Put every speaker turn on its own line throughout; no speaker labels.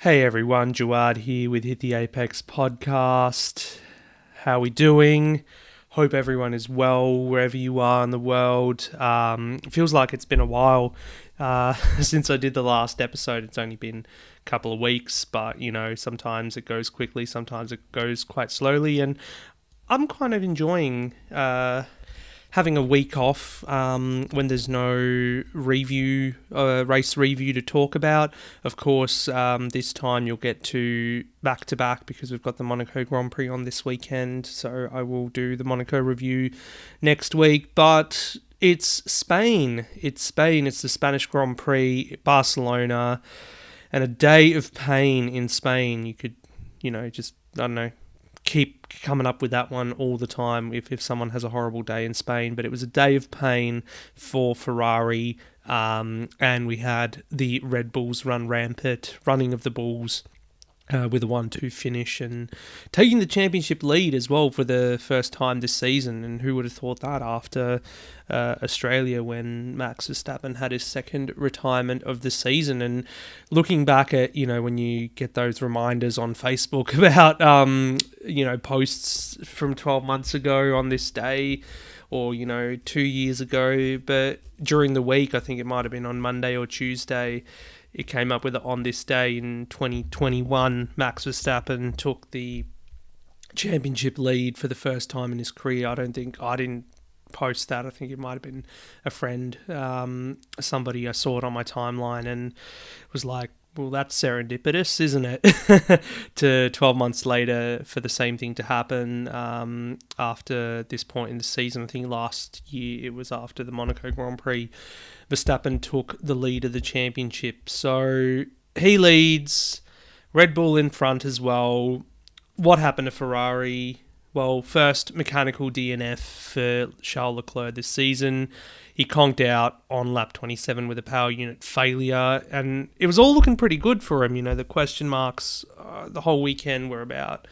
Hey everyone, Jawad here with Hit the Apex podcast. How we doing? Hope everyone is well wherever you are in the world. It feels like it's been a while since I did the last episode. It's only been a couple of weeks, but sometimes it goes quickly, sometimes it goes quite slowly, and I'm kind of enjoying having a week off when there's no race review to talk about. Of course, this time you'll get to back-to-back because we've got the Monaco Grand Prix on this weekend, so I will do the Monaco review next week. But it's Spain. It's the Spanish Grand Prix, Barcelona, and a day of pain in Spain. You could, keep coming up with that one all the time if someone has a horrible day in Spain. But it was a day of pain for Ferrari, and we had the Red Bulls run rampant, running of the Bulls with a 1-2 finish and taking the championship lead as well for the first time this season. And who would have thought that after Australia, when Max Verstappen had his second retirement of the season. And looking back at, when you get those reminders on Facebook about, posts from 12 months ago on this day, or, 2 years ago, but during the week, I think it might have been on Monday or Tuesday, it came up with it on this day in 2021, Max Verstappen took the championship lead for the first time in his career. I didn't post that. I think it might have been a friend, somebody. I saw it on my timeline and was like, well, that's serendipitous, isn't it? To 12 months later for the same thing to happen after this point in the season. I think last year it was after the Monaco Grand Prix, Verstappen took the lead of the championship. So he leads, Red Bull in front as well. What happened to Ferrari? Well, first mechanical DNF for Charles Leclerc this season. He conked out on lap 27 with a power unit failure, and it was all looking pretty good for him. The question marks the whole weekend were about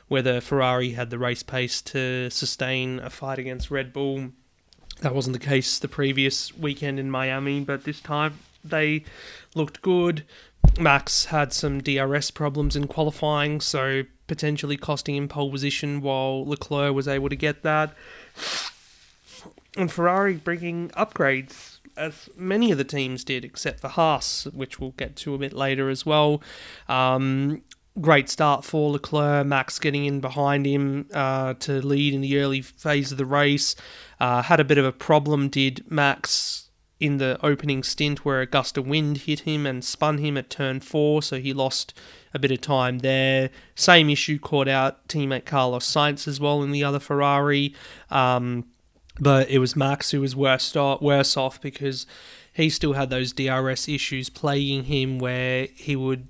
whether Ferrari had the race pace to sustain a fight against Red Bull. That wasn't the case the previous weekend in Miami, but this time they looked good. Max had some DRS problems in qualifying, so potentially costing him pole position, while Leclerc was able to get that. And Ferrari bringing upgrades, as many of the teams did, except for Haas, which we'll get to a bit later as well. Great start for Leclerc, Max getting in behind him to lead in the early phase of the race. Had a bit of a problem, did Max, in the opening stint where a gust of wind hit him and spun him at turn 4, so he lost a bit of time there. Same issue caught out teammate Carlos Sainz as well in the other Ferrari. But it was Max who was worse off because he still had those DRS issues plaguing him, where he would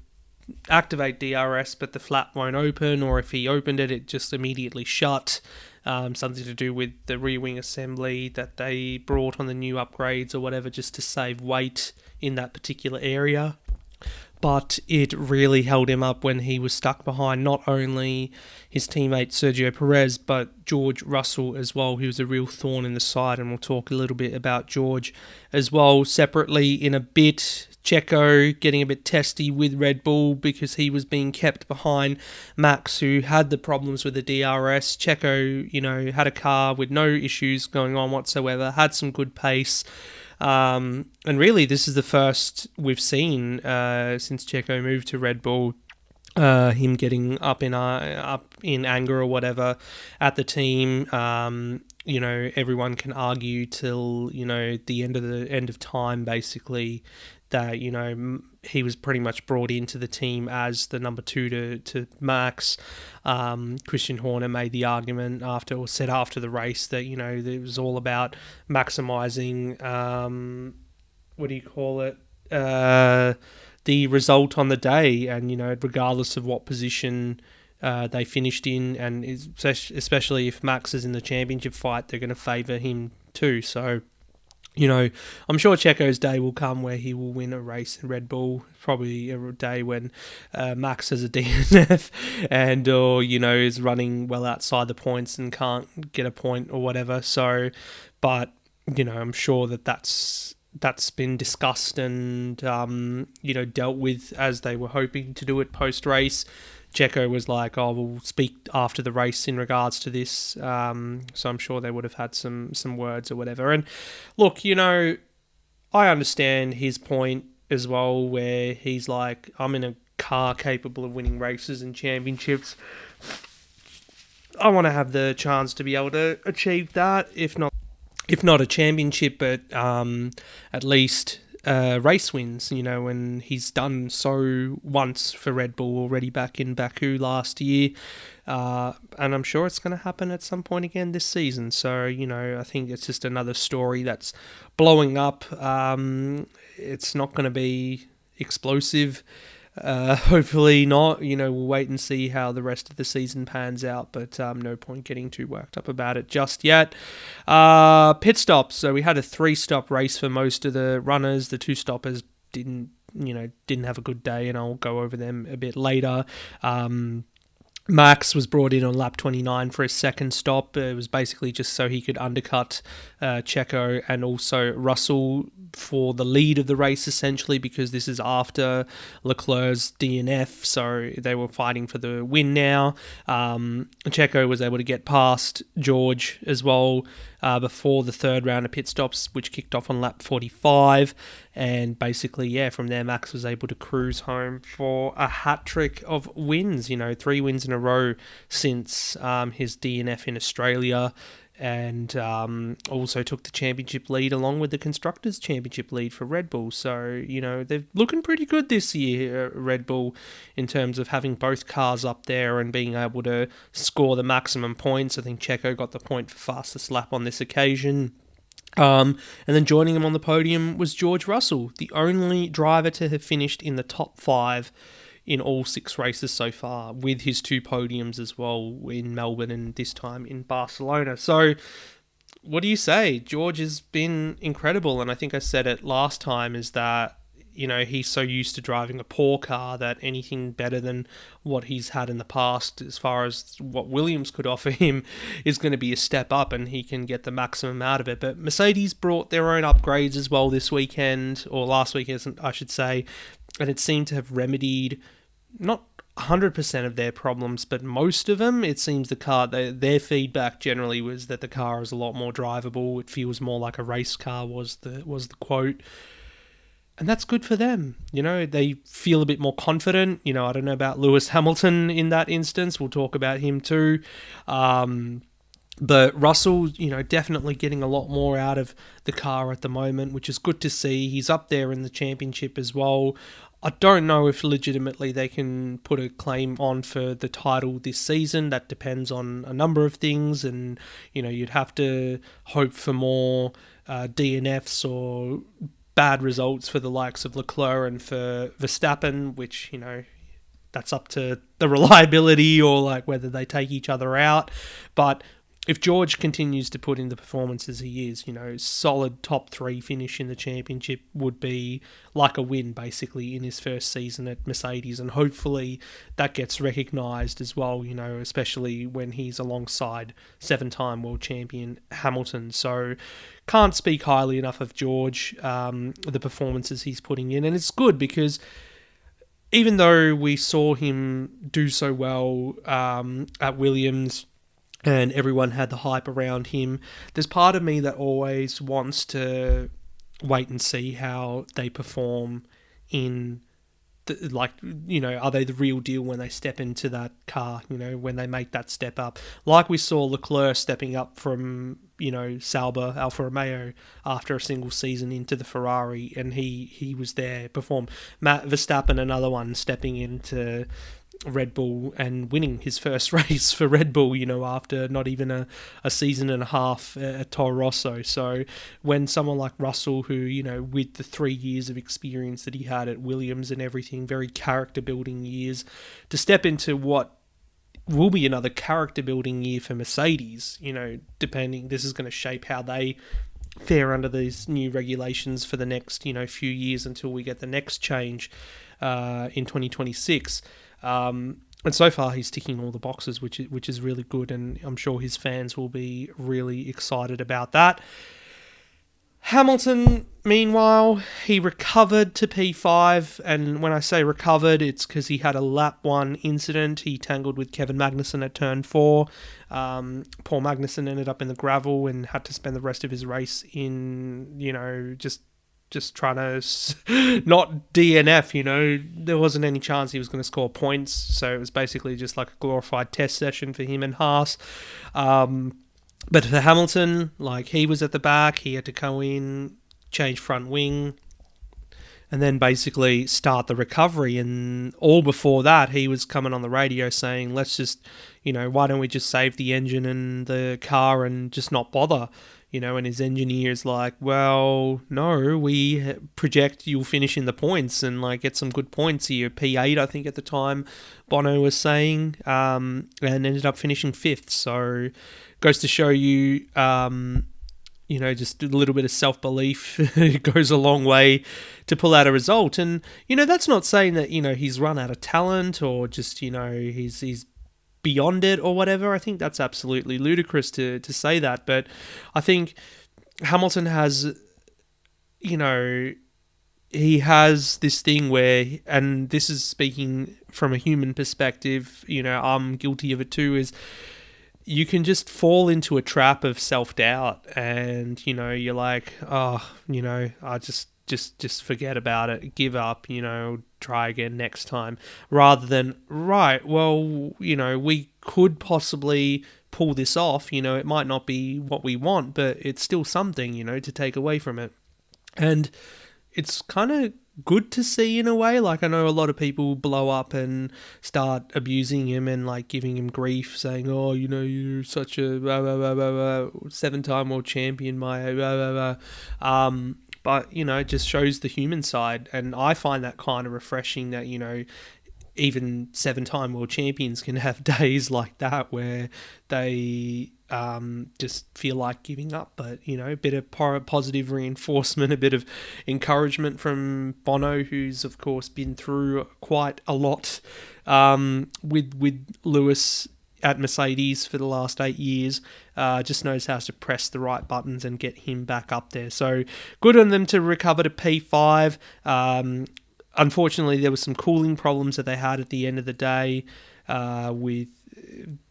activate DRS but the flap won't open, or if he opened it, it just immediately shut. Something to do with the rear wing assembly that they brought on the new upgrades or whatever, just to save weight in that particular area. But it really held him up when he was stuck behind not only his teammate Sergio Perez, but George Russell as well, who was a real thorn in the side, and we'll talk a little bit about George as well separately in a bit. Checo getting a bit testy with Red Bull because he was being kept behind Max, who had the problems with the DRS. Checo, had a car with no issues going on whatsoever, had some good pace. And really, this is the first we've seen since Checo moved to Red Bull, him getting up in anger or whatever at the team. Everyone can argue till the end of time, basically, that he was pretty much brought into the team as the number 2 to Max. Christian Horner made the argument after the race that it was all about maximising the result on the day, and regardless of what position they finished in, and especially if Max is in the championship fight, they're going to favour him too. So I'm sure Checo's day will come where he will win a race in Red Bull, probably a day when Max has a DNF or is running well outside the points and can't get a point or whatever. So, but, I'm sure that's that's been discussed and dealt with as they were hoping to do it post race. Checo was like, "Oh, we'll speak after the race in regards to this." So I'm sure they would have had some words or whatever. And look, I understand his point as well, where he's like, "I'm in a car capable of winning races and championships. I want to have the chance to be able to achieve that, if not a championship, but at least race wins, and he's done so once for Red Bull already back in Baku last year, and I'm sure it's going to happen at some point again this season. So, I think it's just another story that's blowing up. It's not going to be explosive. Hopefully not. We'll wait and see how the rest of the season pans out, but no point getting too worked up about it just yet. Pit stops. So we had a 3-stop race for most of the runners. The 2-stoppers didn't have a good day, and I'll go over them a bit later. Max was brought in on lap 29 for his second stop. It was basically just so he could undercut Checo and also Russell for the lead of the race, essentially, because this is after Leclerc's DNF, so they were fighting for the win now. Checo was able to get past George as well before the third round of pit stops, which kicked off on lap 45. And basically, from there, Max was able to cruise home for a hat-trick of wins. 3 wins in a row since his DNF in Australia. And also took the championship lead along with the Constructors' Championship lead for Red Bull. So, they're looking pretty good this year, Red Bull, in terms of having both cars up there and being able to score the maximum points. I think Checo got the point for fastest lap on this occasion. And then joining him on the podium was George Russell, the only driver to have finished in the top 5 in all 6 races so far, with his 2 podiums as well in Melbourne and this time in Barcelona. So, what do you say? George has been incredible, and I think I said it last time, is that, he's so used to driving a poor car that anything better than what he's had in the past, as far as what Williams could offer him, is going to be a step up, and he can get the maximum out of it. But Mercedes brought their own upgrades as well this weekend, or last weekend, I should say, and it seemed to have remedied not 100% of their problems, but most of them. It seems the car, their feedback generally was that the car is a lot more drivable. It feels more like a race car, was the quote. And that's good for them. They feel a bit more confident. I don't know about Lewis Hamilton in that instance. We'll talk about him too. But Russell, definitely getting a lot more out of the car at the moment, which is good to see. He's up there in the championship as well. I don't know if legitimately they can put a claim on for the title this season. That depends on a number of things, and you'd have to hope for more DNFs or bad results for the likes of Leclerc and for Verstappen, which that's up to the reliability or like whether they take each other out. But if George continues to put in the performances he is, solid top 3 finish in the championship would be like a win, basically, in his first season at Mercedes. And hopefully that gets recognised as well, especially when he's alongside 7-time world champion Hamilton. So can't speak highly enough of George, the performances he's putting in. And it's good because even though we saw him do so well at Williams, and everyone had the hype around him, there's part of me that always wants to wait and see how they perform in are they the real deal when they step into that car, when they make that step up. Like we saw Leclerc stepping up from, Sauber, Alfa Romeo, after a single season into the Ferrari, and he was there, performed. Max Verstappen, another one, stepping into Red Bull and winning his first race for Red Bull, after not even a season and a half at Toro Rosso. So when someone like Russell, who, with the 3 years of experience that he had at Williams and everything, very character building years, to step into what will be another character building year for Mercedes, depending, this is going to shape how they fare under these new regulations for the next, few years until we get the next change in 2026. And so far he's ticking all the boxes, which is really good, and I'm sure his fans will be really excited about that. Hamilton, meanwhile, he recovered to P5, and when I say recovered, it's because he had a lap 1 incident. He tangled with Kevin Magnussen at turn 4. Paul Magnussen ended up in the gravel and had to spend the rest of his race in, just trying to not DNF, there wasn't any chance he was going to score points, so it was basically just like a glorified test session for him and Haas. But for Hamilton, he was at the back, he had to go in, change front wing, and then basically start the recovery. And all before that, he was coming on the radio saying, let's just, why don't we just save the engine and the car and just not bother? And his engineer's like, well, no, we project you'll finish in the points and get some good points here. P8, I think at the time, Bono was saying, and ended up finishing 5th. So goes to show you, just a little bit of self-belief goes a long way to pull out a result. And, that's not saying that, he's run out of talent or just, he's beyond it or whatever. I think that's absolutely ludicrous to say that. But I think Hamilton has, he has this thing where, and this is speaking from a human perspective, I'm guilty of it too, is you can just fall into a trap of self-doubt and, you're like, I just forget about it, give up, try again next time, rather than, right, well, we could possibly pull this off, it might not be what we want, but it's still something, to take away from it. And it's kind of good to see in a way. I know a lot of people blow up and start abusing him and giving him grief, saying, oh, you're such a 7-time world champion, but it just shows the human side. And I find that kind of refreshing that, even 7-time world champions can have days like that where they just feel like giving up. But, a bit of positive reinforcement, a bit of encouragement from Bono, who's, of course, been through quite a lot with Lewis at Mercedes for the last 8 years, just knows how to press the right buttons and get him back up there. So good on them to recover to P5. Unfortunately, there was some cooling problems that they had at the end of the day with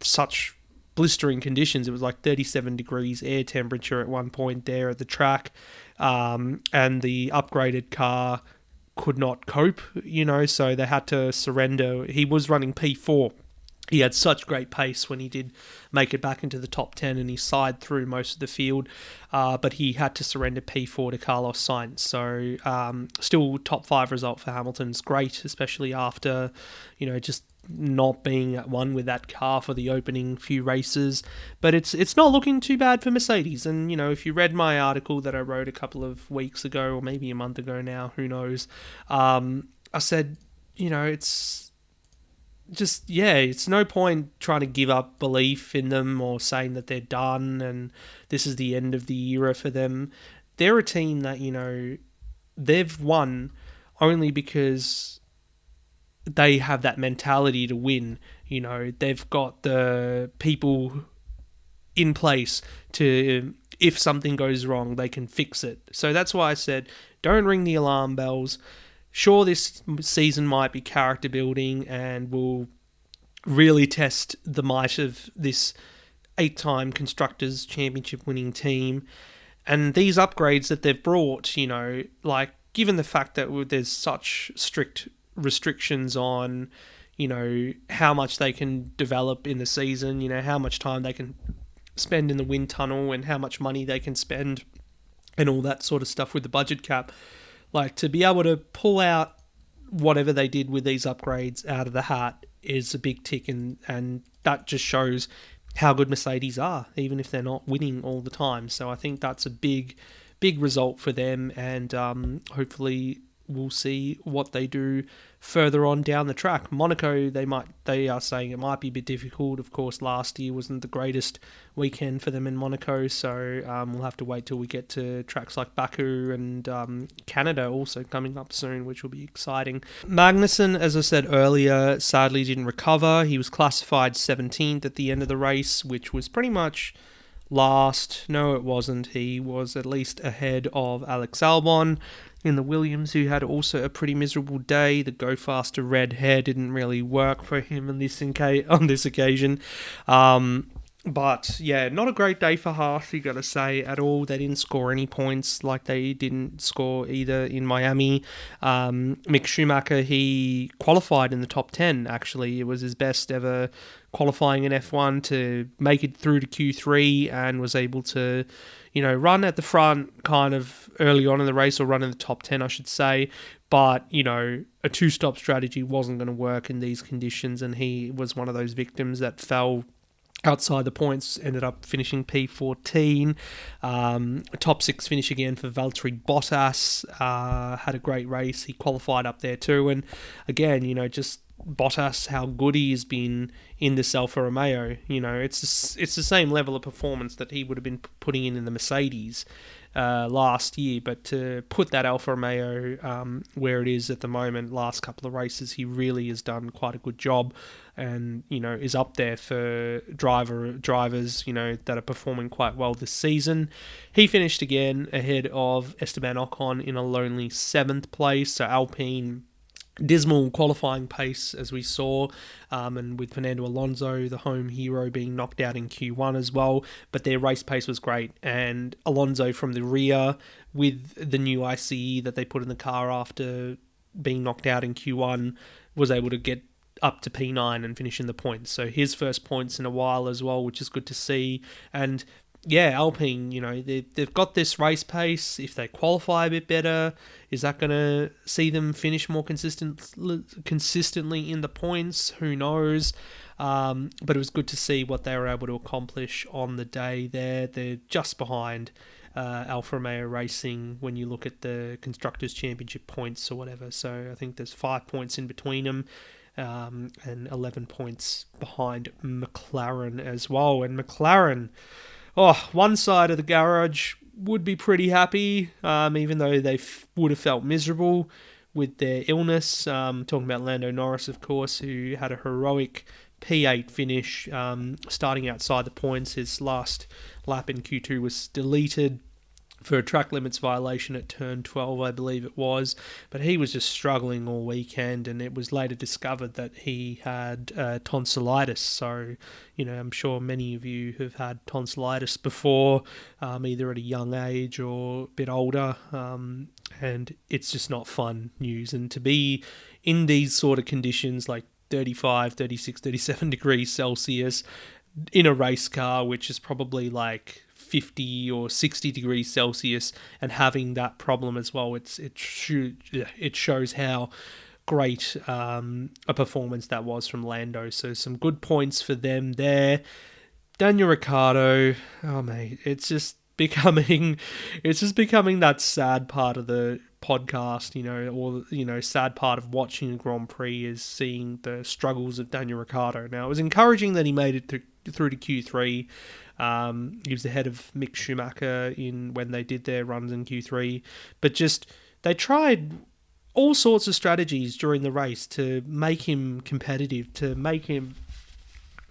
such blistering conditions. It was 37 degrees air temperature at one point there at the track, and the upgraded car could not cope, so they had to surrender. He was running P4. He had such great pace when he did make it back into the top 10 and he sighed through most of the field, but he had to surrender P4 to Carlos Sainz. So still top 5 result for Hamilton is great, especially after, just not being at one with that car for the opening few races. But it's not looking too bad for Mercedes. And, if you read my article that I wrote a couple of weeks ago or maybe a month ago now, who knows, I said, it's just, it's no point trying to give up belief in them or saying that they're done and this is the end of the era for them. They're a team that, they've won only because they have that mentality to win. They've got the people in place to, if something goes wrong, they can fix it. So that's why I said, don't ring the alarm bells. Sure, this season might be character building and will really test the might of this 8-time Constructors' Championship winning team. And these upgrades that they've brought, given the fact that there's such strict restrictions on, how much they can develop in the season, how much time they can spend in the wind tunnel and how much money they can spend and all that sort of stuff with the budget cap. To be able to pull out whatever they did with these upgrades out of the hat is a big tick, and that just shows how good Mercedes are, even if they're not winning all the time. So I think that's a big result for them, and hopefully we'll see what they do further on down the track. Monaco, they are saying it might be a bit difficult. Of course, last year wasn't the greatest weekend for them in Monaco, so we'll have to wait till we get to tracks like Baku and Canada also coming up soon, which will be exciting. Magnussen, as I said earlier, sadly didn't recover. He was classified 17th at the end of the race, which was pretty much last. No, it wasn't. He was at least ahead of Alex Albon in the Williams, who had also a pretty miserable day. The go faster red hair didn't really work for him on this occasion. But yeah, not a great day for Haas, you got to say, at all. They didn't score any points, like they didn't score either in Miami. Mick Schumacher, he qualified in the top 10, actually. It was his best ever qualifying in F1 to make it through to Q3, and was able to, run at the front kind of early on in the race, or run in the top 10, I should say. But, a two-stop strategy wasn't going to work in these conditions, and he was one of those victims that fell outside the points, ended up finishing P14. A top 6 finish again for Valtteri Bottas. Had a great race. He qualified up there too. And again, just Bottas, how good he has been in this Alfa Romeo. It's the same level of performance that he would have been putting in the Mercedes last year, but to put that Alfa Romeo where it is at the moment, last couple of races, he really has done quite a good job, and is up there for drivers that are performing quite well this season. He finished again ahead of Esteban Ocon in a lonely 7th place. So Alpine, dismal qualifying pace, as we saw, and with Fernando Alonso, the home hero, being knocked out in Q1 as well, but their race pace was great, and Alonso from the rear, with the new ICE that they put in the car after being knocked out in Q1, was able to get up to P9 and finish in the points. So his first points in a while as well, which is good to see. And yeah, Alpine, they've got this race pace. If they qualify a bit better, is that going to see them finish more consistently in the points? Who knows? But it was good to see what they were able to accomplish on the day there. They're just behind Alfa Romeo Racing when you look at the Constructors' Championship points or whatever. So I think there's 5 points in between them. And 11 points behind McLaren as well. And McLaren, one side of the garage would be pretty happy, even though they would have felt miserable with their illness. Talking about Lando Norris, of course, who had a heroic P8 finish, starting outside the points. His last lap in Q2 was deleted for a track limits violation at turn 12, I believe it was. But he was just struggling all weekend, and it was later discovered that he had tonsillitis. So, I'm sure many of you have had tonsillitis before, either at a young age or a bit older, and it's just not fun news. And to be in these sort of conditions, like 35, 36, 37 degrees Celsius, in a race car, which is probably like 50 or 60 degrees Celsius, and having that problem as well, it shows how great a performance that was from Lando. So some good points for them there. Daniel Ricciardo, oh mate, it's just becoming that sad part of the podcast, or sad part of watching a Grand Prix is seeing the struggles of Daniel Ricciardo. Now, it was encouraging that he made it through to Q3. He was ahead of Mick Schumacher when they did their runs in Q3, but just they tried all sorts of strategies during the race to make him competitive, to make him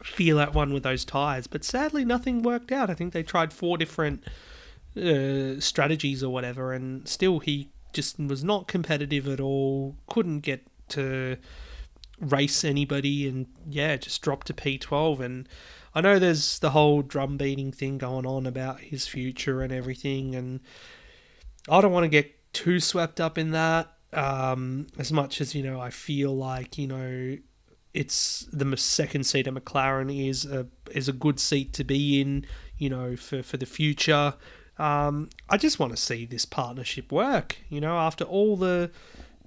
feel at one with those tyres, but sadly nothing worked out. I think they tried 4 different strategies or whatever, and still he just was not competitive at all, couldn't get to race anybody, and just dropped to P12. And I know there's the whole drum beating thing going on about his future and everything, and I don't want to get too swept up in that, as much as, I feel like, it's the second seat at McLaren is a good seat to be in, for the future. I just want to see this partnership work, after all the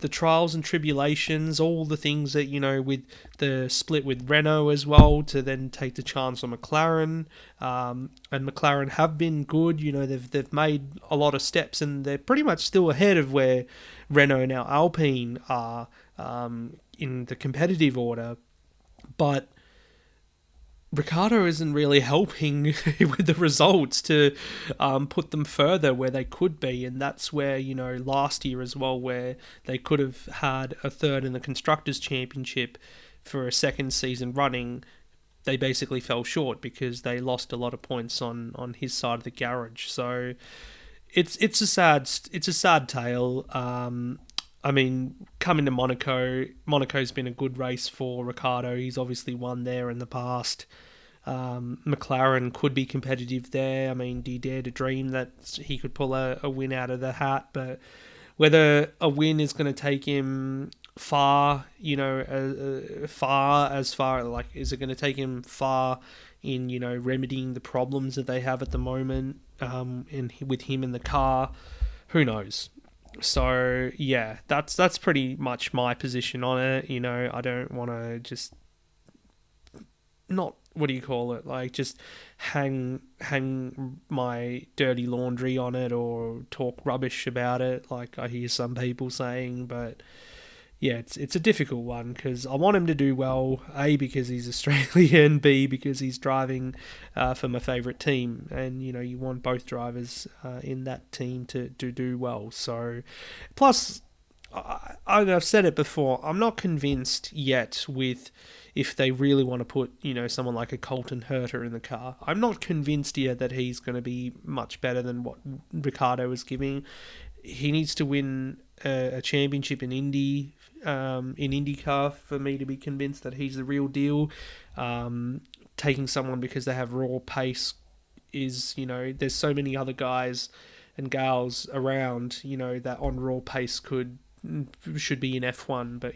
trials and tribulations, all the things that, with the split with Renault as well, to then take the chance on McLaren. And McLaren have been good, they've made a lot of steps, and they're pretty much still ahead of where Renault and now Alpine are in the competitive order. But Ricciardo isn't really helping with the results to put them further where they could be, and that's where, last year as well, where they could have had a third in the Constructors' Championship for a second season running, they basically fell short because they lost a lot of points on his side of the garage. So it's a sad tale. I mean, coming to Monaco's been a good race for Ricciardo. He's obviously won there in the past. McLaren could be competitive there. I mean, do you dare to dream that he could pull a win out of the hat? But whether a win is going to take him far, like, is it going to take him far in, remedying the problems that they have at the moment, with him in the car? Who knows? So yeah, that's pretty much my position on it. I don't want to just not, what do you call it, like, just hang my dirty laundry on it or talk rubbish about it, like I hear some people saying. But yeah, it's a difficult one because I want him to do well, A, because he's Australian, B, because he's driving for my favourite team, and you want both drivers in that team to do well. So plus, I've said it before, I'm not convinced yet with if they really want to put, someone like a Colton Herta in the car. I'm not convinced yet that he's going to be much better than what Ricciardo is giving. He needs to win a championship in Indy, in IndyCar, for me to be convinced that he's the real deal. Taking someone because they have raw pace is, there's so many other guys and gals around, that on raw pace should be in F1, but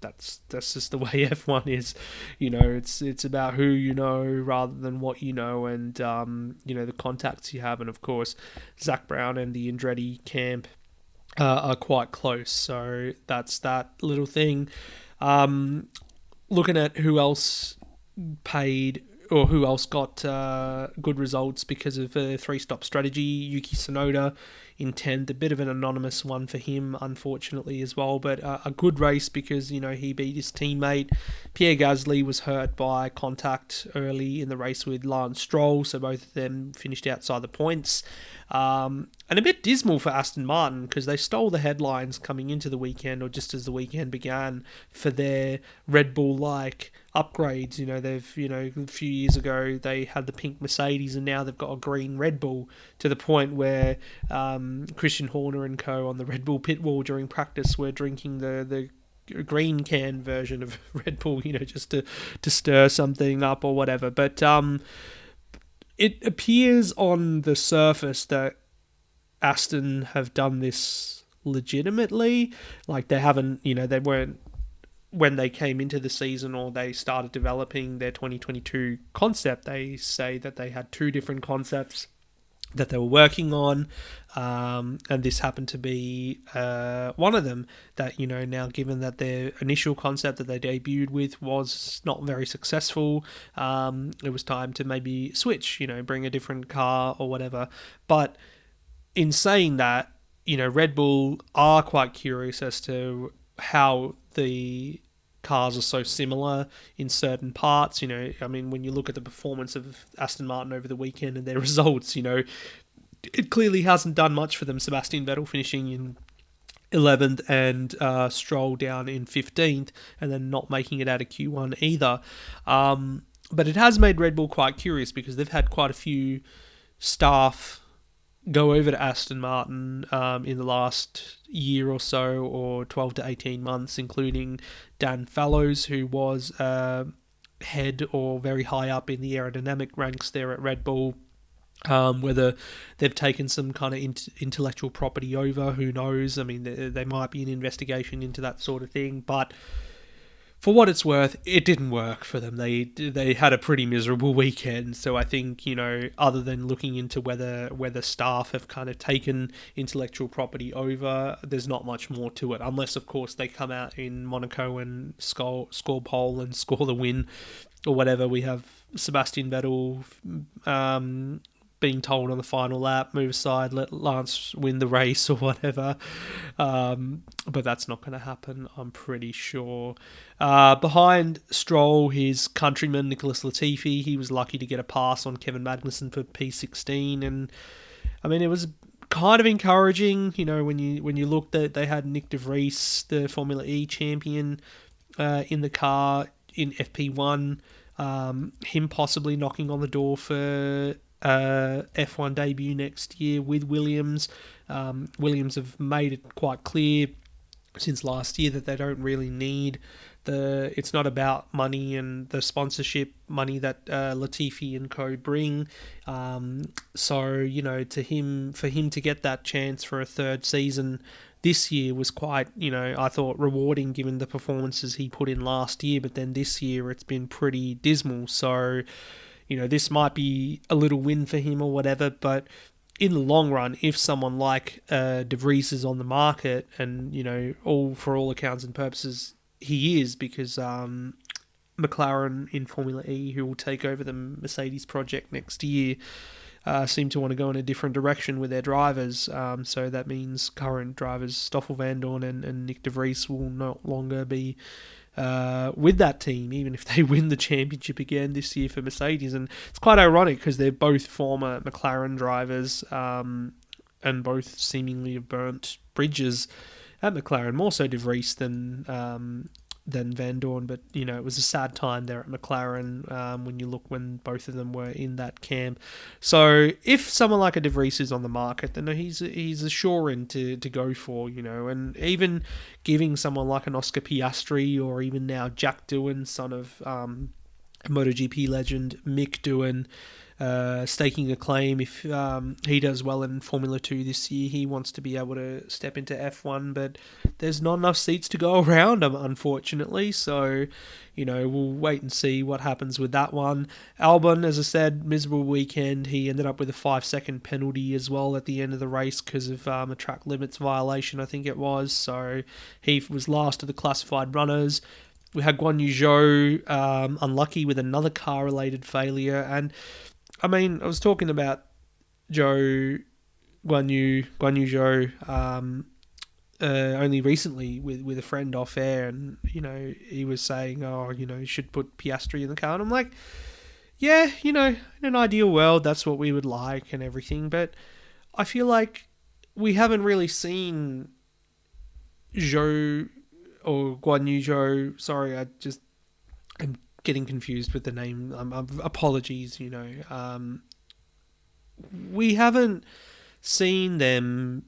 that's just the way F1 is. It's about who you know rather than what you know, and the contacts you have. And of course, Zach Brown and the Andretti camp are quite close, so that's that little thing. Looking at who else paid or who else got good results because of a three-stop strategy, Yuki Tsunoda in 10th, a bit of an anonymous one for him, unfortunately, as well, but a good race because, he beat his teammate. Pierre Gasly was hurt by contact early in the race with Lance Stroll, so both of them finished outside the points. And a bit dismal for Aston Martin because they stole the headlines coming into the weekend, or just as the weekend began, for their Red Bull-like upgrades. They've, a few years ago they had the pink Mercedes, and now they've got a green Red Bull, to the point where Christian Horner and co on the Red Bull pit wall during practice were drinking the green can version of Red Bull, just to stir something up or whatever. But it appears on the surface that Aston have done this legitimately. Like, they haven't, they weren't, when they came into the season or they started developing their 2022 concept, they say that they had two different concepts that they were working on, and this happened to be one of them that, now given that their initial concept that they debuted with was not very successful, it was time to maybe switch, bring a different car or whatever. But in saying that, Red Bull are quite curious as to how the cars are so similar in certain parts. When you look at the performance of Aston Martin over the weekend and their results, it clearly hasn't done much for them. Sebastian Vettel finishing in 11th and Stroll down in 15th, and then not making it out of Q1 either. But it has made Red Bull quite curious because they've had quite a few staff go over to Aston Martin in the last year or so, or 12 to 18 months, including Dan Fallows, who was head or very high up in the aerodynamic ranks there at Red Bull. Whether they've taken some kind of intellectual property over, who knows? I mean, there might be an investigation into that sort of thing, but for what it's worth, it didn't work for them. They had a pretty miserable weekend. So I think, other than looking into whether staff have kind of taken intellectual property over, there's not much more to it. Unless, of course, they come out in Monaco and score pole and score the win or whatever. We have Sebastian Vettel being told on the final lap, move aside, let Lance win the race or whatever. But that's not going to happen, I'm pretty sure. Behind Stroll, his countryman, Nicholas Latifi, he was lucky to get a pass on Kevin Magnussen for P16. And, I mean, it was kind of encouraging, when you looked at, they had Nick de Vries, the Formula E champion, in the car in FP1. him possibly knocking on the door for F1 debut next year with Williams. Williams have made it quite clear since last year that they don't really need it's not about money and the sponsorship money that Latifi and co bring. So, you know, for him to get that chance for a third season this year was quite, you know, I thought rewarding given the performances he put in last year, but then this year it's been pretty dismal. So, you know, this might be a little win for him or whatever, but in the long run, if someone like De Vries is on the market, and, you know, for all accounts and purposes, he is, because McLaren in Formula E, who will take over the Mercedes project next year, seem to want to go in a different direction with their drivers. So that means current drivers Stoffel Vandoorne and Nick De Vries will no longer be with that team, even if they win the championship again this year for Mercedes. And it's quite ironic because they're both former McLaren drivers, and both seemingly have burnt bridges at McLaren, more so De Vries than Vandoorne. But, you know, it was a sad time there at McLaren when you look when both of them were in that camp. So if someone like a De Vries is on the market, then he's a sure in to go for, you know. And even giving someone like an Oscar Piastri, or even now Jack Doohan, son of MotoGP legend Mick Doohan, staking a claim if he does well in Formula 2 this year. He wants to be able to step into F1, but there's not enough seats to go around, unfortunately. So, you know, we'll wait and see what happens with that one. Albon, as I said, miserable weekend. He ended up with a 5-second penalty as well at the end of the race because of a track limits violation, I think it was. So he was last of the classified runners. We had Guan Yu Zhou unlucky with another car-related failure. And, I mean, I was talking about Guan Yu Zhou only recently with a friend off air, and, you know, he was saying, oh, you know, you should put Piastri in the car. And I'm like, yeah, you know, in an ideal world, that's what we would like and everything. But I feel like we haven't really seen Zhou or Guan Yu Zhou. Sorry, I'm getting confused with the name. Apologies, you know. We haven't seen them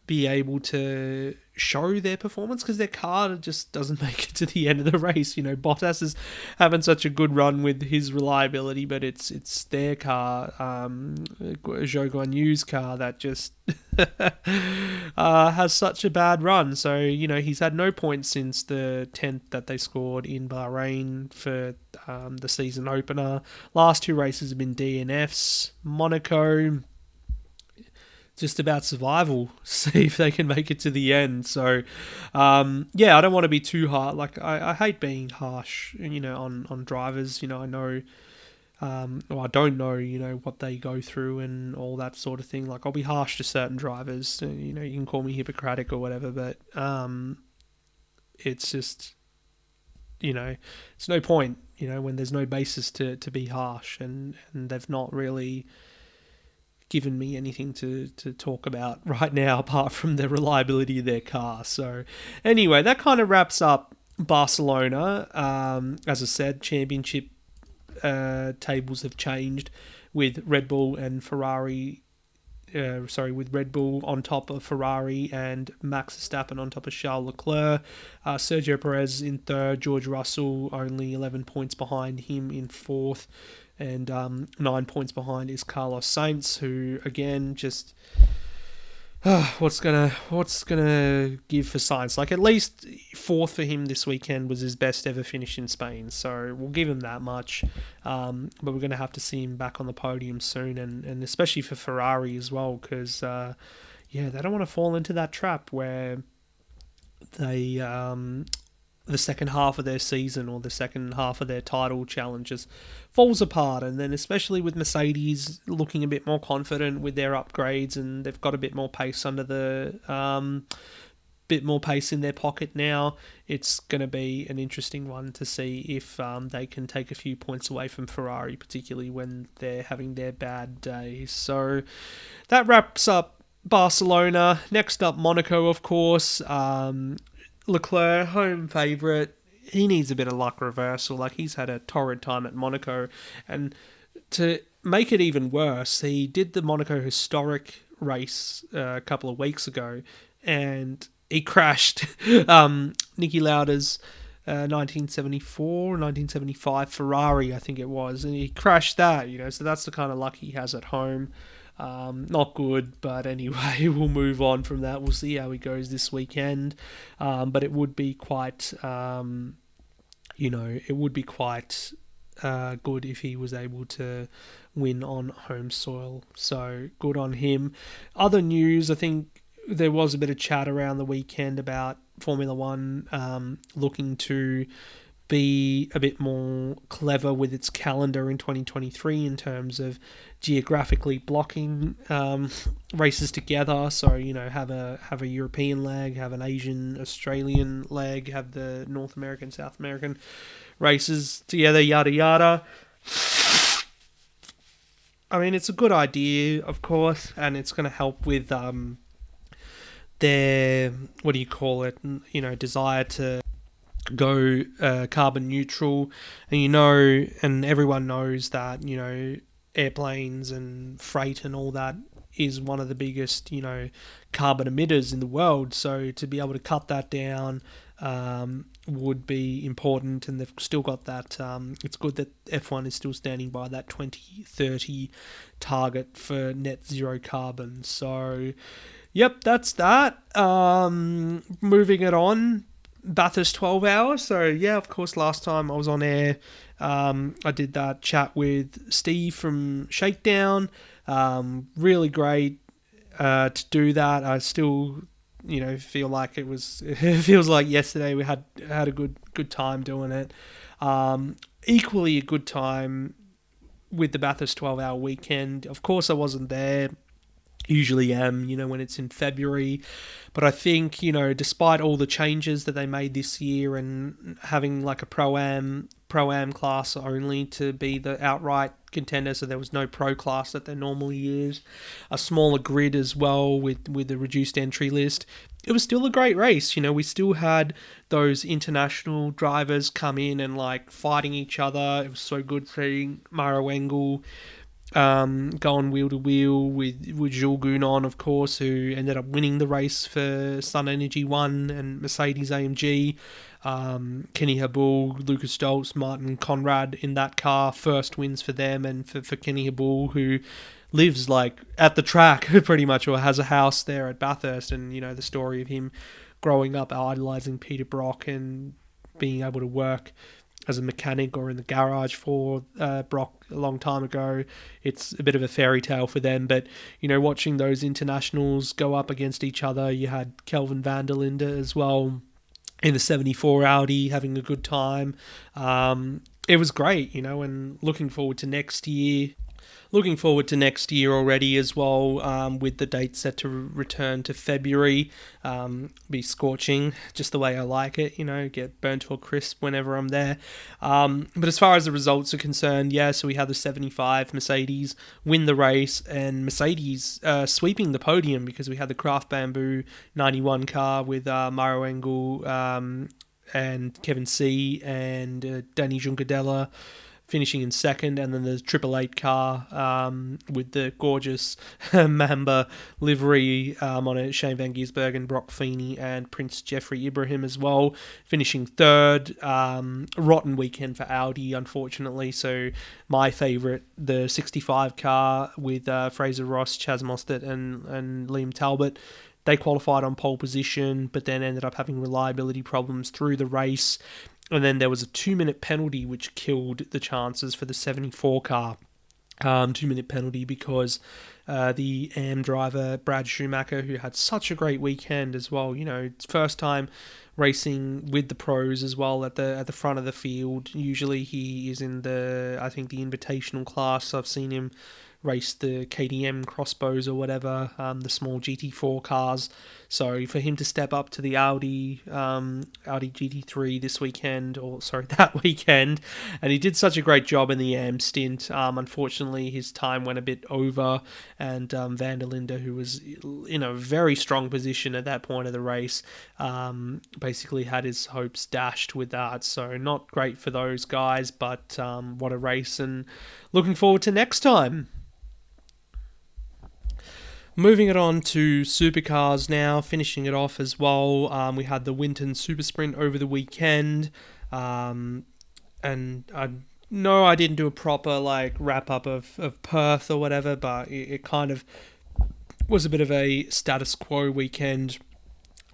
be able to show their performance because their car just doesn't make it to the end of the race. You know, Bottas is having such a good run with his reliability, but it's their car, Zhou Guan Yu's car, that just has such a bad run. So, you know, he's had no points since the 10th that they scored in Bahrain for the season opener. Last two races have been DNFs. Monaco, just about survival, see if they can make it to the end. So, yeah, I don't want to be too hard. Like, I hate being harsh, you know, on drivers. You know, I know, or I don't know, you know, what they go through and all that sort of thing. Like, I'll be harsh to certain drivers. You know, you can call me Hippocratic or whatever, but it's just, you know, it's no point, you know, when there's no basis to be harsh, and they've not really given me anything to talk about right now apart from the reliability of their car. So anyway, that kind of wraps up Barcelona. As I said, championship tables have changed with Red Bull and Ferrari. With Red Bull on top of Ferrari and Max Verstappen on top of Charles Leclerc. Sergio Perez in third, George Russell only 11 points behind him in fourth, and 9 points behind is Carlos Sainz, who again just what's gonna give for Sainz? Like, at least fourth for him this weekend was his best ever finish in Spain, so we'll give him that much. But we're gonna have to see him back on the podium soon, and especially for Ferrari as well, because they don't want to fall into that trap where they the second half of their season or the second half of their title challenges falls apart. And then especially with Mercedes looking a bit more confident with their upgrades, and they've got a bit more pace under the bit more pace in their pocket now, it's going to be an interesting one to see if they can take a few points away from Ferrari, particularly when they're having their bad days. So that wraps up Barcelona. Next up, Monaco, of course. Leclerc, home favourite. he needs a bit of luck reversal. Like, he's had a torrid time at Monaco, and to make it even worse, he did the Monaco historic race a couple of weeks ago, and he crashed Niki Lauda's 1974, 1975 Ferrari, I think it was, and he crashed that, so that's the kind of luck he has at home. Not good, but anyway, we'll move on from that. We'll see how he goes this weekend, but it would be quite, good if he was able to win on home soil. So good on him. Other news, I think there was a bit of chat around the weekend about Formula One looking to be a bit more clever with its calendar in 2023 in terms of geographically blocking races together. So, have a European leg, have an Asian, Australian leg, have the North American, South American races together, yada yada. I mean, it's a good idea, of course, and it's going to help with their, desire to go carbon neutral. And everyone knows that, airplanes and freight and all that is one of the biggest, carbon emitters in the world. So to be able to cut that down would be important, and they've still got that. It's good that F1 is still standing by that 2030 target for net zero carbon. So, yep, that's that. Moving it on. Bathurst 12 hours. So, yeah, of course, last time I was on air, I did that chat with Steve from Shakedown. Really great to do that. I still, feel like it feels like yesterday we had a good time doing it. Equally a good time with the Bathurst 12-hour weekend. Of course, I wasn't there. Usually am, when it's in February. But I think, despite all the changes that they made this year and having like a Pro-Am class only to be the outright contender, so there was no Pro class that there normally is, a smaller grid as well with a reduced entry list, it was still a great race. We still had those international drivers come in and like fighting each other. It was so good seeing Maro Engel going wheel to wheel with Jules Gounon, of course, who ended up winning the race for Sun Energy 1 and Mercedes AMG. Kenny Habul, Lucas Stoltz, Martin Conrad in that car, first wins for them, and for Kenny Habul, who lives like at the track pretty much, or has a house there at Bathurst, and the story of him growing up idolizing Peter Brock and being able to work as a mechanic or in the garage for Brock a long time ago. It's a bit of a fairy tale for them, but watching those internationals go up against each other, you had Kelvin van der Linde as well in the 74 Audi having a good time. It was great, and looking forward to next year. Looking forward to next year already as well, with the date set to return to February. Be scorching, just the way I like it, get burnt to a crisp whenever I'm there. But as far as the results are concerned, so we had the 75 Mercedes win the race, and Mercedes sweeping the podium because we had the Craft Bamboo 91 car with Mauro Engel and Kevin C. and Danny Juncadella finishing in second, and then the 888 car with the gorgeous Mamba livery on it, Shane Van Gisbergen, Brock Feeney, and Prince Jeffrey Ibrahim as well, finishing third. Rotten weekend for Audi, unfortunately. So my favourite, the 65 car with Fraser Ross, Chaz Mostert, and Liam Talbot, they qualified on pole position, but then ended up having reliability problems through the race. And then there was a 2-minute penalty which killed the chances for the 74 car. 2-minute penalty because the AM driver, Brad Schumacher, who had such a great weekend as well, first time racing with the pros as well at the front of the field. Usually he is in the invitational class. I've seen him raced the KTM crossbows or whatever, the small GT4 cars. So for him to step up to the Audi GT3 this weekend, that weekend, and he did such a great job in the AM stint. Unfortunately, his time went a bit over, and Van der Linde, who was in a very strong position at that point of the race, basically had his hopes dashed with that. So not great for those guys, but what a race, and looking forward to next time. Moving it on to Supercars now, finishing it off as well. We had the Winton SuperSprint over the weekend, and I didn't do a proper wrap up of Perth or whatever, but it kind of was a bit of a status quo weekend,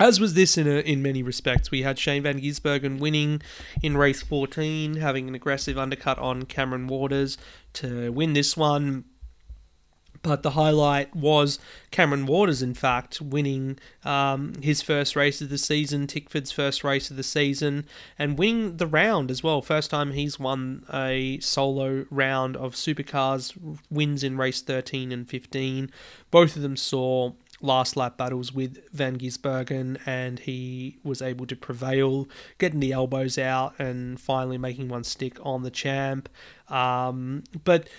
as was this in many respects. We had Shane van Gisbergen winning in race 14, having an aggressive undercut on Cameron Waters to win this one. But the highlight was Cameron Waters, in fact, winning his first race of the season, Tickford's first race of the season, and winning the round as well. First time he's won a solo round of Supercars, wins in race 13 and 15. Both of them saw last lap battles with Van Gisbergen, and he was able to prevail, getting the elbows out and finally making one stick on the champ. But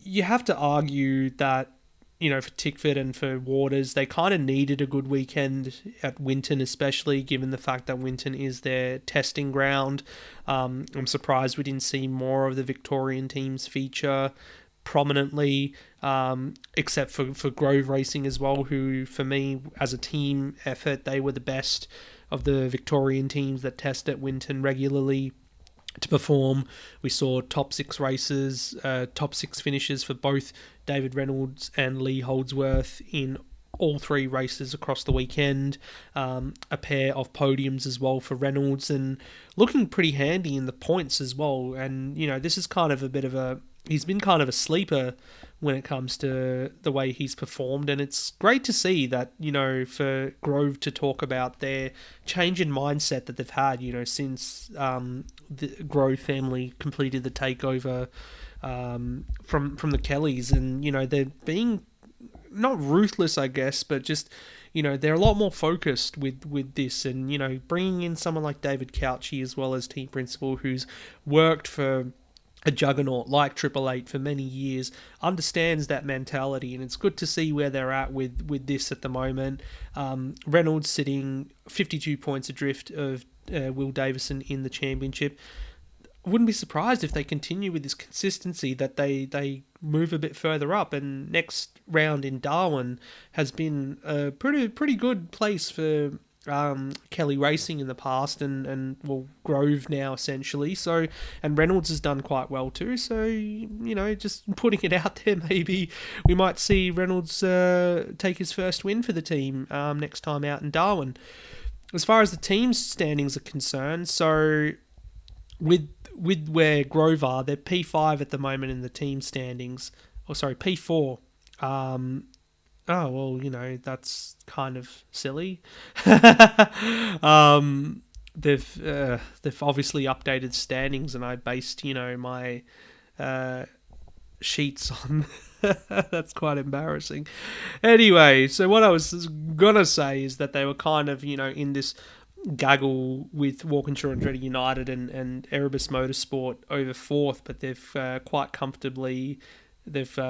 you have to argue that, for Tickford and for Waters, they kind of needed a good weekend at Winton, especially given the fact that Winton is their testing ground. I'm surprised we didn't see more of the Victorian teams feature prominently, except for Grove Racing as well, who, for me, as a team effort, they were the best of the Victorian teams that test at Winton regularly to perform. We saw top 6 races, top 6 finishes for both David Reynolds and Lee Holdsworth in all 3 races across the weekend. A pair of podiums as well for Reynolds, and looking pretty handy in the points as well. And, this is kind of he's been kind of a sleeper when it comes to the way he's performed, and it's great to see that, for Grove to talk about their change in mindset that they've had, since the Grove family completed the takeover from the Kellys, and, they're being not ruthless, I guess, but just, they're a lot more focused with this, and, bringing in someone like David Couchy as well as team principal, who's worked for a juggernaut like Triple Eight for many years, understands that mentality, and it's good to see where they're at with this at the moment. Reynolds sitting 52 points adrift of Will Davison in the championship. Wouldn't be surprised if they continue with this consistency, that they move a bit further up, and next round in Darwin has been a pretty good place for Kelly Racing in the past, and Grove now essentially. So, and Reynolds has done quite well too. So, just putting it out there, maybe we might see Reynolds take his first win for the team next time out in Darwin. As far as the team's standings are concerned, so with where Grove are, they're P5 at the moment in the team standings. P4. Oh, well, that's kind of silly. They've obviously updated standings, and I based, my sheets on that's quite embarrassing. Anyway, so what I was gonna say is that they were kind of, in this gaggle with Walkinshaw and Andretti United and Erebus Motorsport over 4th, but they've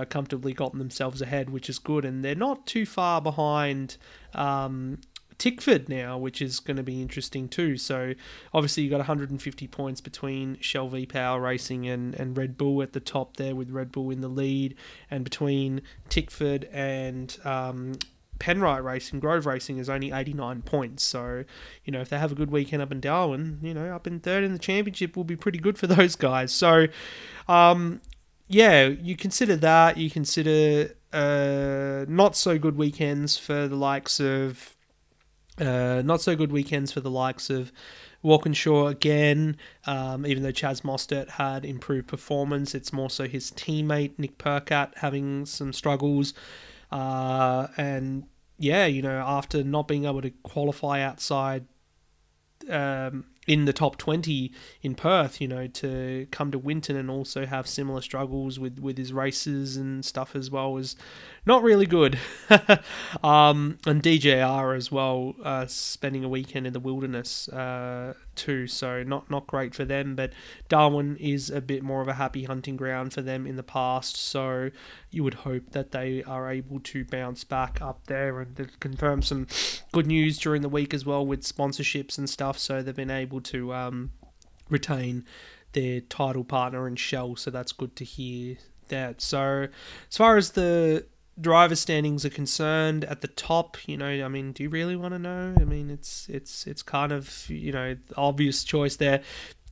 comfortably gotten themselves ahead, which is good, and they're not too far behind Tickford now, which is going to be interesting too. So obviously you got 150 points between Shell V-Power Racing and Red Bull at the top there, with Red Bull in the lead, and between Tickford and Penrite Racing, Grove Racing is only 89 points. So, if they have a good weekend up in Darwin, up in 3rd in the championship will be pretty good for those guys. So, you consider that. You consider not so good weekends for the likes of Walkinshaw again. Even though Chaz Mostert had improved performance, it's more so his teammate Nick Percat having some struggles. After not being able to qualify outside in the top 20 in Perth, to come to Winton and also have similar struggles with his races and stuff as well was not really good. And DJR as well, spending a weekend in the wilderness too, so not great for them. But Darwin is a bit more of a happy hunting ground for them in the past, so you would hope that they are able to bounce back up there and confirm some good news during the week as well with sponsorships and stuff, so they've been able to retain their title partner in Shell, so that's good to hear that. So as far as the driver standings are concerned, at the top, do you really want to know? It's kind of, the obvious choice there.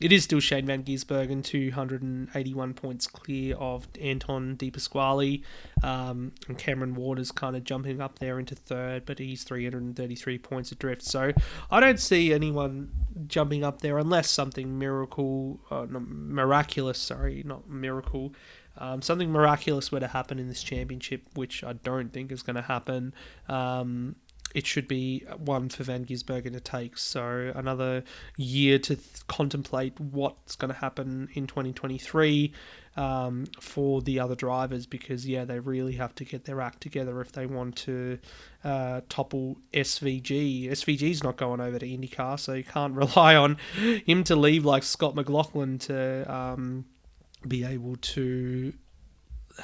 It is still Shane Van Gisbergen, 281 points clear of Anton De Pasquale, and Cameron Waters kind of jumping up there into third, but he's 333 points adrift. So I don't see anyone jumping up there unless something something miraculous were to happen in this championship, which I don't think is going to happen. It should be one for Van Gisbergen to take. So another year to contemplate what's going to happen in 2023 for the other drivers, because, they really have to get their act together if they want to topple SVG. SVG's not going over to IndyCar, so you can't rely on him to leave like Scott McLaughlin to be able to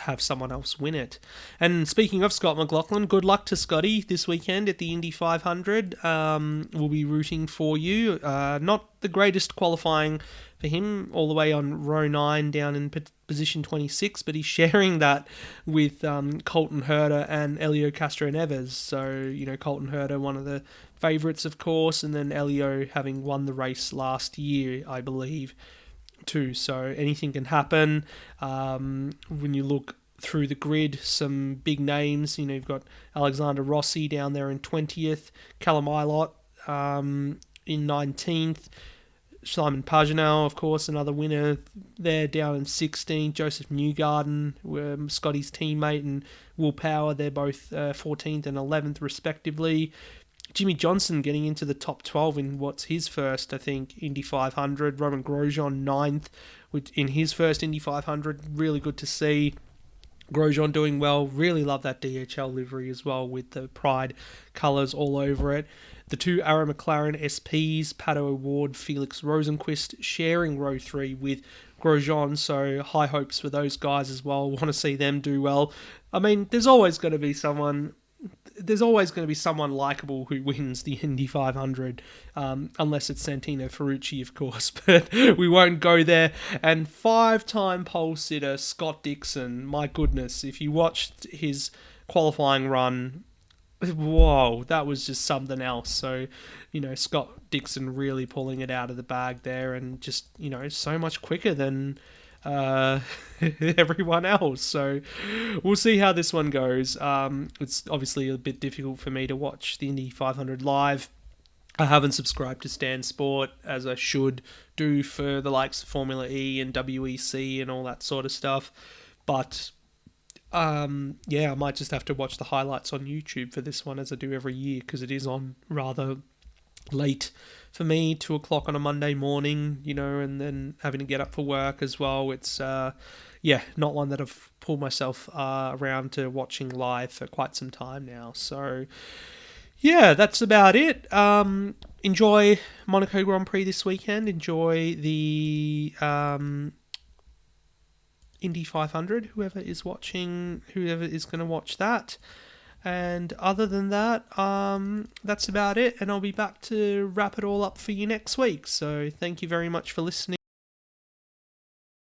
have someone else win it. And speaking of Scott McLaughlin, good luck to Scotty this weekend at the Indy 500. We'll be rooting for you. Not the greatest qualifying for him, all the way on row 9 down in position 26, but he's sharing that with Colton Herta and Elio Castro-Neves. So, Colton Herta, one of the favourites, of course, and then Elio having won the race last year, I believe, too. So anything can happen. When you look through the grid, some big names, you've got Alexander Rossi down there in 20th, Callum Ilott in 19th, Simon Pagenaud, of course, another winner there, down in 16th, Joseph Newgarden, Scotty's teammate, and Will Power, they're both 14th and 11th respectively. Jimmy Johnson getting into the top 12 in what's his first, I think, Indy 500. Roman Grosjean 9th in his first Indy 500. Really good to see. Grosjean doing well. Really love that DHL livery as well with the Pride colours all over it. The two Arrow McLaren SPs, Pato O'Ward, Felix Rosenquist, sharing row 3 with Grosjean, so high hopes for those guys as well. Want to see them do well. There's always going to be someone likeable who wins the Indy 500, unless it's Santino Ferrucci, of course, but we won't go there. And 5-time pole sitter Scott Dixon, my goodness, if you watched his qualifying run, whoa, that was just something else. So, Scott Dixon really pulling it out of the bag there, and just, so much quicker than everyone else. So we'll see how this one goes. It's obviously a bit difficult for me to watch the Indy 500 live. I haven't subscribed to Stan Sport as I should do for the likes of Formula E and WEC and all that sort of stuff, but I might just have to watch the highlights on YouTube for this one, as I do every year, because it is on rather late for me, 2 o'clock on a Monday morning, and then having to get up for work as well. It's not one that I've pulled myself around to watching live for quite some time now. So that's about it. Enjoy Monaco Grand Prix this weekend. Enjoy the Indy 500, whoever is going to watch that. And other than that, that's about it. And I'll be back to wrap it all up for you next week. So thank you very much for listening.